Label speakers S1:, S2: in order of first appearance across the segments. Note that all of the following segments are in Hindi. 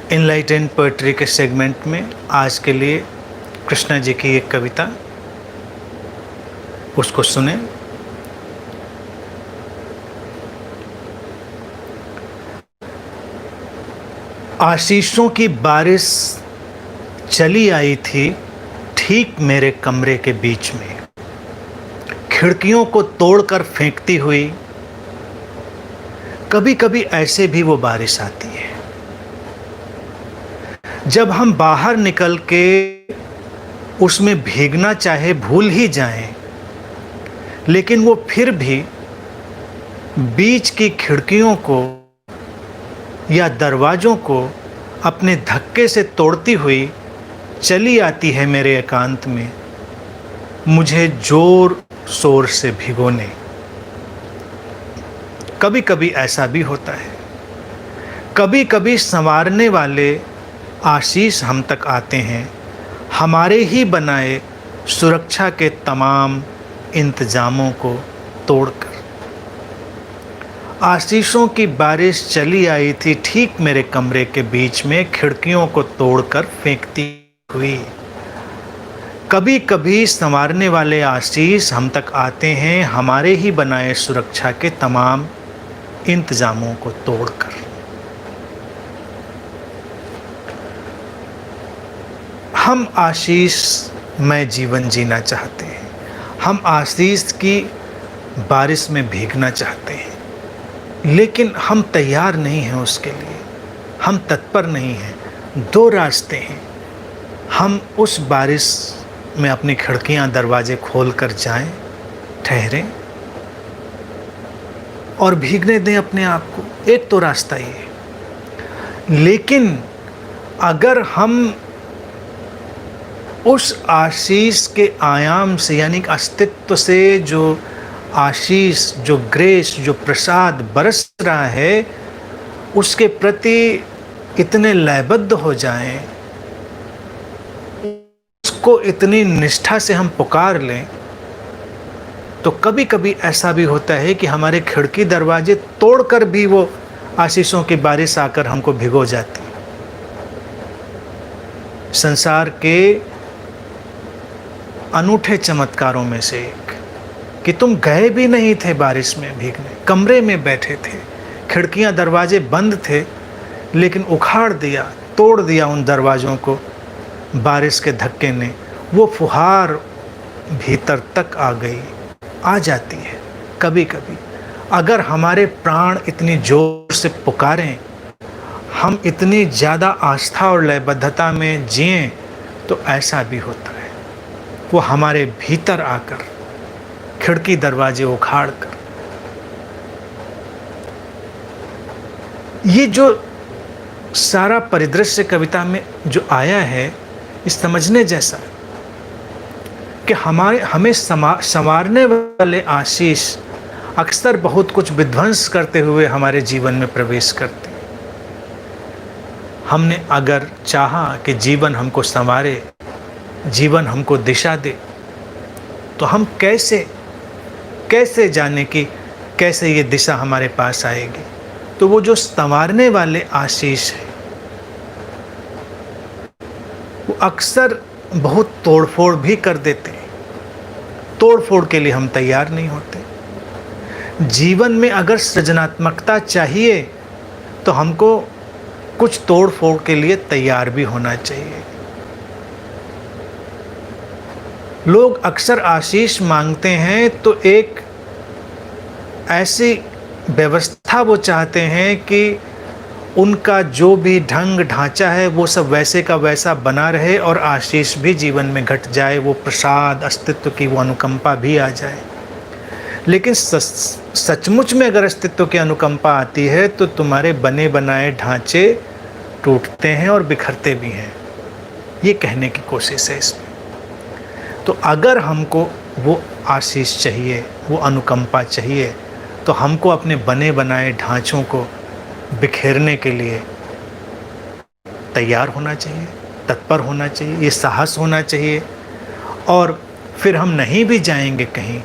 S1: इनलाइटेंड पोएट्री के सेगमेंट में आज के लिए कृष्णा जी की एक कविता, उसको सुने। आशीषों की बारिश चली आई थी ठीक मेरे कमरे के बीच में, खिड़कियों को तोड़कर फेंकती हुई। कभी कभी ऐसे भी वो बारिश आती है जब हम बाहर निकल के उसमें भीगना चाहे भूल ही जाएं, लेकिन वो फिर भी बीच की खिड़कियों को या दरवाज़ों को अपने धक्के से तोड़ती हुई चली आती है मेरे एकांत में, मुझे जोर शोर से भिगोने। कभी कभी ऐसा भी होता है, कभी कभी संवारने वाले आशीष हम तक आते हैं, हमारे ही बनाए सुरक्षा के तमाम इंतजामों को तोड़कर। आशीषों की बारिश चली आई थी ठीक मेरे कमरे के बीच में, खिड़कियों को तोड़कर फेंकती हुई। कभी कभी संवारने वाले आशीष हम तक आते हैं, हमारे ही बनाए सुरक्षा के तमाम इंतजामों को तोड़कर। हम आशीष में जीवन जीना चाहते हैं, हम आशीष की बारिश में भीगना चाहते हैं, लेकिन हम तैयार नहीं हैं उसके लिए, हम तत्पर नहीं हैं। दो रास्ते हैं, हम उस बारिश में अपनी खिड़कियां दरवाजे खोल कर जाएं, ठहरें और भीगने दें अपने आप को। एक तो रास्ता ये है। लेकिन अगर हम उस आशीष के आयाम से, यानी अस्तित्व से, जो आशीष, जो ग्रेस, जो प्रसाद बरस रहा है, उसके प्रति इतने लयबद्ध हो जाएं, उसको इतनी निष्ठा से हम पुकार लें, तो कभी कभी ऐसा भी होता है कि हमारे खिड़की दरवाजे तोड़कर भी वो आशीषों की बारिश आकर हमको भिगो जाती। संसार के अनूठे चमत्कारों में से एक कि तुम गए भी नहीं थे बारिश में भीगने, कमरे में बैठे थे, खिड़कियां दरवाजे बंद थे, लेकिन उखाड़ दिया, तोड़ दिया उन दरवाज़ों को बारिश के धक्के ने। वो फुहार भीतर तक आ गई, आ जाती है कभी कभी। अगर हमारे प्राण इतनी जोर से पुकारें, हम इतनी ज़्यादा आस्था और लयबद्धता में जिएं, तो ऐसा भी होता है। वो हमारे भीतर आकर खिड़की दरवाजे उखाड़ कर, ये जो सारा परिदृश्य कविता में जो आया है, इस समझने जैसा कि हमें संवारने वाले आशीष अक्सर बहुत कुछ विध्वंस करते हुए हमारे जीवन में प्रवेश करते हैं। हमने अगर चाहा कि जीवन हमको संवारे, जीवन हमको दिशा दे, तो हम कैसे जाने कि कैसे ये दिशा हमारे पास आएगी। तो वो जो संवारने वाले आशीष है, वो अक्सर बहुत तोड़फोड़ भी कर देते हैं। तोड़फोड़ के लिए हम तैयार नहीं होते। जीवन में अगर सृजनात्मकता चाहिए, तो हमको कुछ तोड़फोड़ के लिए तैयार भी होना चाहिए। लोग अक्सर आशीष मांगते हैं तो एक ऐसी व्यवस्था वो चाहते हैं कि उनका जो भी ढंग ढांचा है वो सब वैसे का वैसा बना रहे और आशीष भी जीवन में घट जाए, वो प्रसाद, अस्तित्व की वो अनुकंपा भी आ जाए। लेकिन सचमुच में अगर अस्तित्व की अनुकंपा आती है, तो तुम्हारे बने बनाए ढांचे टूटते हैं और बिखरते भी हैं। ये कहने की कोशिश है इसमें। तो अगर हमको वो आशीष चाहिए, वो अनुकंपा चाहिए, तो हमको अपने बने बनाए ढांचों को बिखेरने के लिए तैयार होना चाहिए, तत्पर होना चाहिए, ये साहस होना चाहिए। और फिर हम नहीं भी जाएंगे कहीं,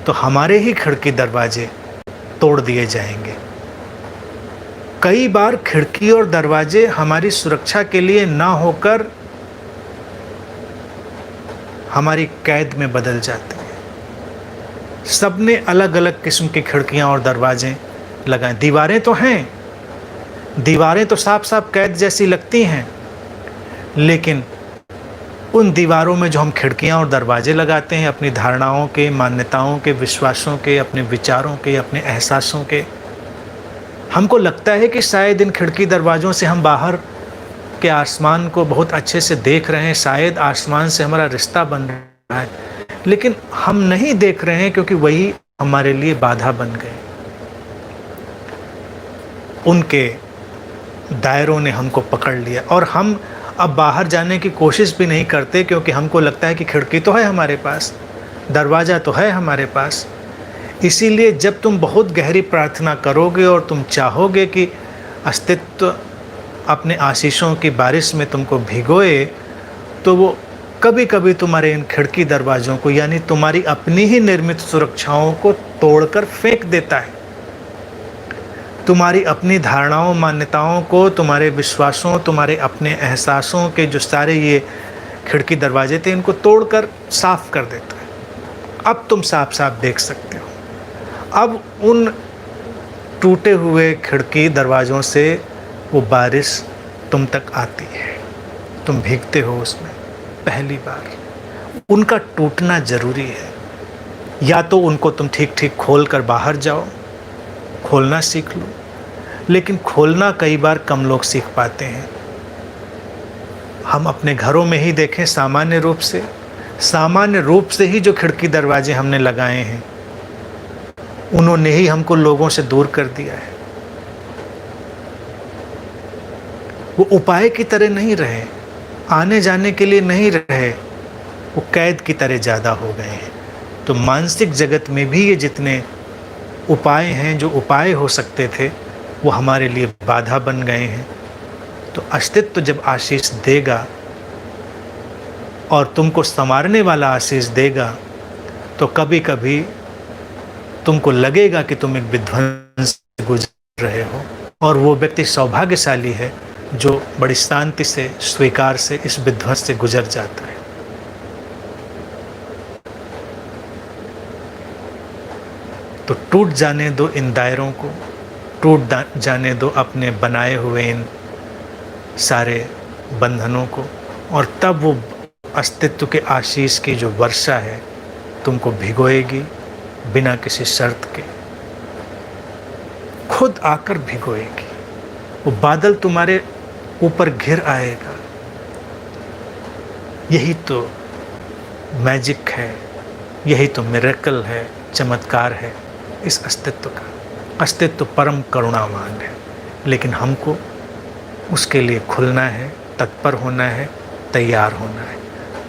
S1: तो हमारे ही खिड़की दरवाजे तोड़ दिए जाएंगे। कई बार खिड़की और दरवाजे हमारी सुरक्षा के लिए ना होकर हमारी कैद में बदल जाते हैं। सबने अलग अलग किस्म की खिड़कियां और दरवाजे लगाए। दीवारें तो हैं, दीवारें तो साफ साफ कैद जैसी लगती हैं, लेकिन उन दीवारों में जो हम खिड़कियां और दरवाजे लगाते हैं अपनी धारणाओं के, मान्यताओं के, विश्वासों के, अपने विचारों के, अपने एहसासों के, हमको लगता है कि शायद इन खिड़की दरवाज़ों से हम बाहर के आसमान को बहुत अच्छे से देख रहे हैं, शायद आसमान से हमारा रिश्ता बन रहा है, लेकिन हम नहीं देख रहे हैं क्योंकि वही हमारे लिए बाधा बन गए। उनके दायरों ने हमको पकड़ लिया और हम अब बाहर जाने की कोशिश भी नहीं करते क्योंकि हमको लगता है कि खिड़की तो है हमारे पास, दरवाज़ा तो है हमारे पास। इसीलिए जब तुम बहुत गहरी प्रार्थना करोगे और तुम चाहोगे कि अस्तित्व अपने आशीषों की बारिश में तुमको भिगोए, तो वो कभी कभी तुम्हारे इन खिड़की दरवाज़ों को, यानी तुम्हारी अपनी ही निर्मित सुरक्षाओं को तोड़कर फेंक देता है। तुम्हारी अपनी धारणाओं, मान्यताओं को, तुम्हारे विश्वासों, तुम्हारे अपने एहसासों के जो सारे ये खिड़की दरवाजे थे, इनको तोड़कर साफ कर देता है। अब तुम साफ साफ देख सकते हो। अब उन टूटे हुए खिड़की दरवाज़ों से वो बारिश तुम तक आती है, तुम भीगते हो उसमें पहली बार। उनका टूटना ज़रूरी है। या तो उनको तुम ठीक ठीक खोल कर बाहर जाओ, खोलना सीख लो, लेकिन खोलना कई बार कम लोग सीख पाते हैं। हम अपने घरों में ही देखें, सामान्य रूप से ही जो खिड़की दरवाजे हमने लगाए हैं, उन्होंने ही हमको लोगों से दूर कर दिया है। वो उपाय की तरह नहीं रहे, आने जाने के लिए नहीं रहे, वो कैद की तरह ज़्यादा हो गए हैं। तो मानसिक जगत में भी ये जितने उपाय हैं, जो उपाय हो सकते थे, वो हमारे लिए बाधा बन गए हैं। तो अस्तित्व जब आशीष देगा और तुमको संवारने वाला आशीष देगा, तो कभी कभी तुमको लगेगा कि तुम एक विध्वंस से गुजर रहे हो, और वो व्यक्ति सौभाग्यशाली है जो बड़ी शांति से, स्वीकार से इस विध्वंस से गुजर जाता है। तो टूट जाने दो इन दायरों को, टूट जाने दो अपने बनाए हुए इन सारे बंधनों को, और तब वो अस्तित्व के आशीष की जो वर्षा है तुमको भिगोएगी बिना किसी शर्त के, खुद आकर भिगोएगी। वो बादल तुम्हारे ऊपर घिर आएगा। यही तो मैजिक है, यही तो मिरेकल है, चमत्कार है इस अस्तित्व का। अस्तित्व परम करुणावान है, लेकिन हमको उसके लिए खुलना है, तत्पर होना है, तैयार होना है।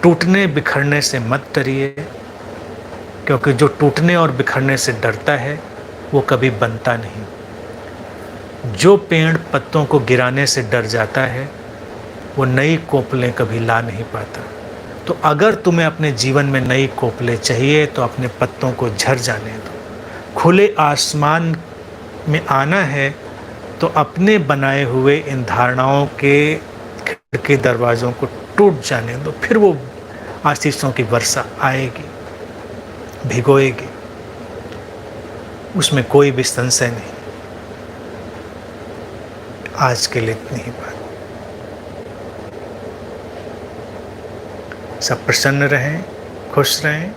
S1: टूटने बिखरने से मत डरिए, क्योंकि जो टूटने और बिखरने से डरता है वो कभी बनता नहीं। जो पेड़ पत्तों को गिराने से डर जाता है वो नई कोपलें कभी ला नहीं पाता। तो अगर तुम्हें अपने जीवन में नई कोपलें चाहिए तो अपने पत्तों को झड़ जाने दो। खुले आसमान में आना है तो अपने बनाए हुए इन धारणाओं के खिड़की दरवाज़ों को टूट जाने दो, फिर वो आशीषों की वर्षा आएगी, भिगोएगी, उसमें कोई भी संशय नहीं। आज के लिए इतनी ही बात। सब प्रसन्न रहें, खुश रहें।